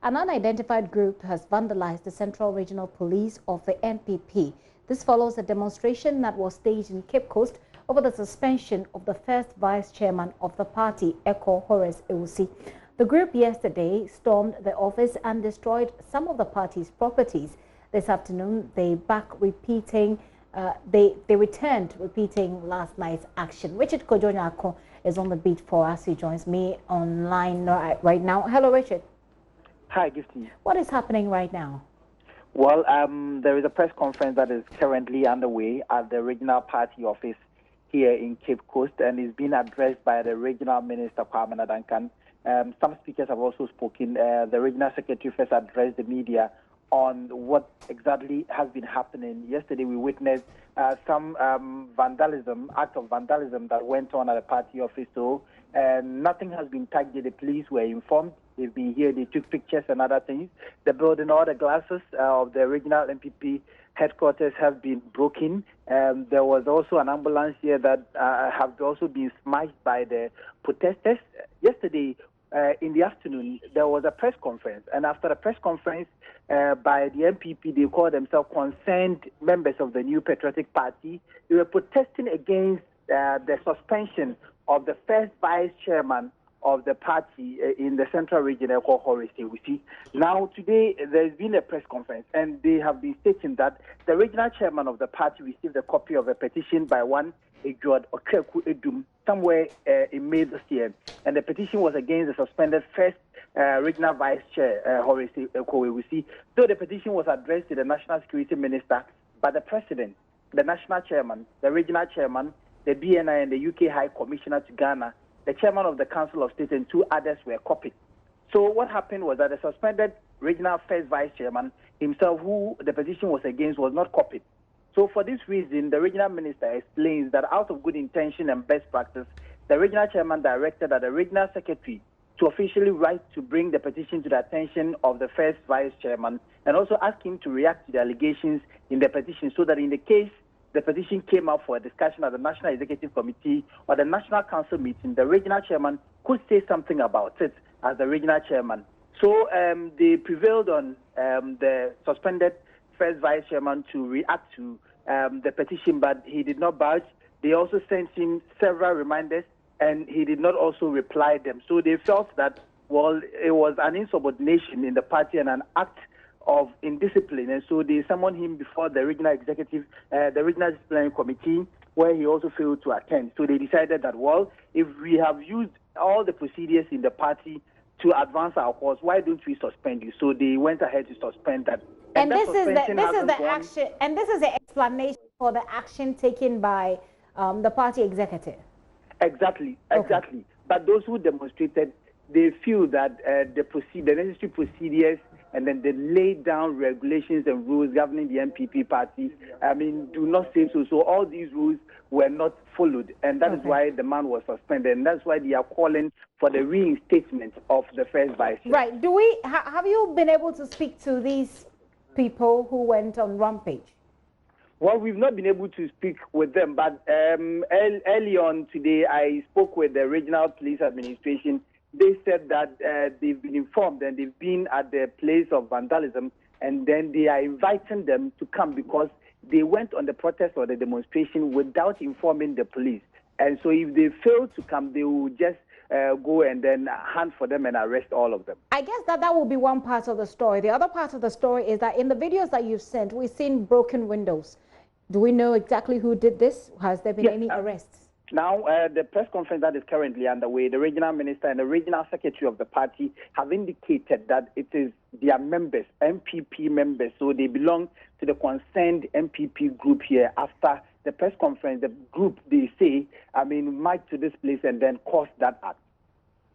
An unidentified group has vandalized the Central Regional Police of the NPP. This follows a demonstration that was staged in Cape Coast over the suspension of the first vice chairman of the party, Eko Horace Ewusi. The group yesterday stormed the office and destroyed some of the party's properties. This afternoon, they returned repeating last night's action. Richard Kojonyako is on the beat for us. He joins me online right now. Hello, Richard. Hi, Gifty. What is happening right now? Well, there is a press conference that is currently underway at the regional party office here in Cape Coast, and is being addressed by the regional minister, Kwame Duncan. Some speakers have also spoken. The regional secretary first addressed the media on what exactly has been happening. Yesterday, we witnessed some act of vandalism that went on at the party office. So nothing has been tagged. The police were informed. They've been here. They took pictures and other things. The building, all the glasses of the regional NPP headquarters have been broken. There was also an ambulance here that have also been smashed by the protesters. Yesterday, in the afternoon, there was a press conference, and after the press conference by the NPP, they called themselves concerned members of the New Patriotic Party. They were protesting against the suspension of the first vice chairman of the party in the Central Region, Eko Horace Ewusi. Now, today, there's been a press conference, and they have been stating that the regional chairman of the party received a copy of a petition by one Edward Okeku Edum somewhere in May this year, and the petition was against the suspended first regional vice chair, Horace Ewusi. So the petition was addressed to the National Security Minister, but the president, the national chairman, the regional chairman, the BNI, and the UK High Commissioner to Ghana, the chairman of the Council of State, and two others were copied. So what happened was that the suspended regional first vice chairman himself, who the petition was against, was not copied. So for this reason, the regional minister explains that out of good intention and best practice, the regional chairman directed that the regional secretary to officially write to bring the petition to the attention of the first vice chairman, and also ask him to react to the allegations in the petition, so that in the case the petition came up for a discussion at the National Executive Committee or the National Council meeting, the regional chairman could say something about it as the regional chairman. So they prevailed on the suspended first vice chairman to react to the petition, but he did not budge. They also sent him several reminders, and he did not also reply them. So they felt that, well, it was an insubordination in the party and an act of indiscipline, and so they summoned him before the regional disciplinary committee, where he also failed to attend. So they decided that, well, if we have used all the procedures in the party to advance our cause, why don't we suspend you? So they went ahead to suspend that. And this is the action, and this is the explanation for the action taken by the party executive. Exactly. But those who demonstrated, they feel that the necessary procedures and then the laid down regulations and rules governing the NPP party, do not say so. So all these rules were not followed, and that is why the man was suspended, and that's why they are calling for the reinstatement of the first vice chair. Right. Have you been able to speak to these people who went on rampage? Well, we've not been able to speak with them, but early on today, I spoke with the regional police administration. They said that they've been informed and they've been at the place of vandalism, and then they are inviting them to come because they went on the protest or the demonstration without informing the police. And so if they fail to come, they will just go and then hunt for them and arrest all of them. I guess that will be one part of the story. The other part of the story is that in the videos that you've sent, we've seen broken windows. Do we know exactly who did this? Has there been any arrests? Now, the press conference that is currently underway, the regional minister and the regional secretary of the party have indicated that it is their members, NPP members, so they belong to the concerned NPP group here. After the press conference, the group, they say, marched to this place and then caused that act.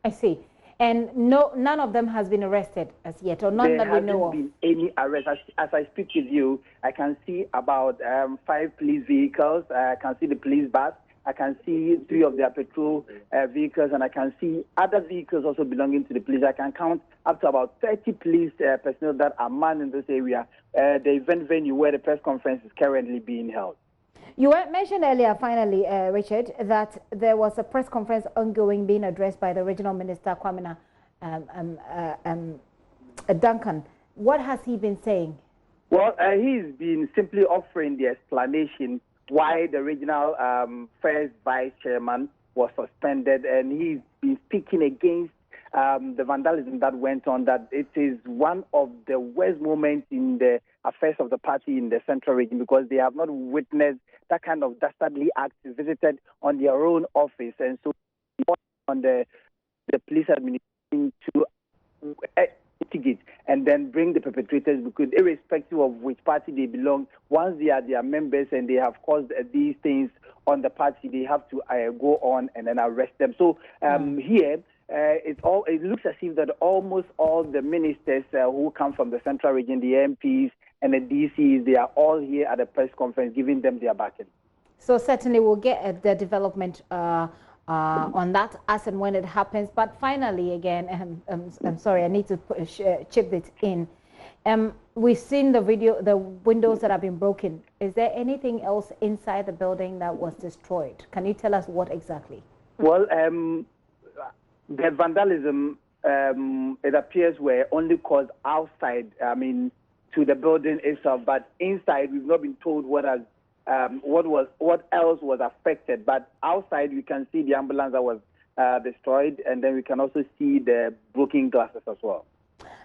I see. And none of them has been arrested as yet, or none that we know of? There hasn't been any arrest. As I speak with you, I can see about 5 police vehicles. I can see the police bus. I can see 3 of their patrol vehicles, and I can see other vehicles also belonging to the police. I can count up to about 30 police personnel that are manned in this area, the event venue where the press conference is currently being held. You mentioned earlier, finally, Richard, that there was a press conference ongoing being addressed by the regional minister, Kwame Duncan, what has he been saying? Well, he's been simply offering the explanation why the regional first vice chairman was suspended, and he's been speaking against the vandalism that went on, that it is one of the worst moments in the affairs of the party in the Central Region, because they have not witnessed that kind of dastardly act visited on their own office. And so on the police administration to mitigate and then bring the perpetrators, because irrespective of which party they belong, once they are their members and they have caused these things on the party, they have to go on and then arrest them. So here, it looks as if that almost all the ministers who come from the Central Region, the MPs and the DCs, they are all here at the press conference giving them their backing. So certainly we'll get the development on that as and when it happens. But finally, again, I'm sorry, I need to chip it in. We've seen the video, the windows that have been broken. Is there anything else inside the building that was destroyed? Can you tell us what exactly? Well, the vandalism, it appears, were only caused outside, to the building itself, but inside we've not been told what else was affected. But outside we can see the ambulance that was destroyed, and then we can also see the broken glasses as well.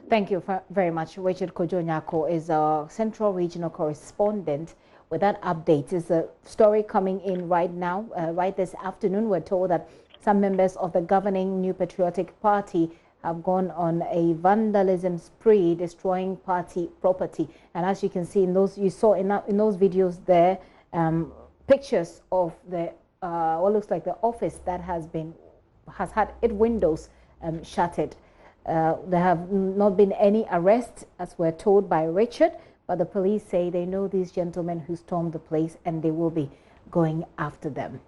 Thank you very much. Richard Kojo-Nyako is a Central Regional correspondent with that update. Is a story coming in right now, right this afternoon. We're told that some members of the governing New Patriotic Party have gone on a vandalism spree, destroying party property. And as you can see in those, you saw in those videos there, pictures of the what looks like the office that has had its windows shattered. There have not been any arrests, as we're told by Richard, but the police say they know these gentlemen who stormed the place and they will be going after them.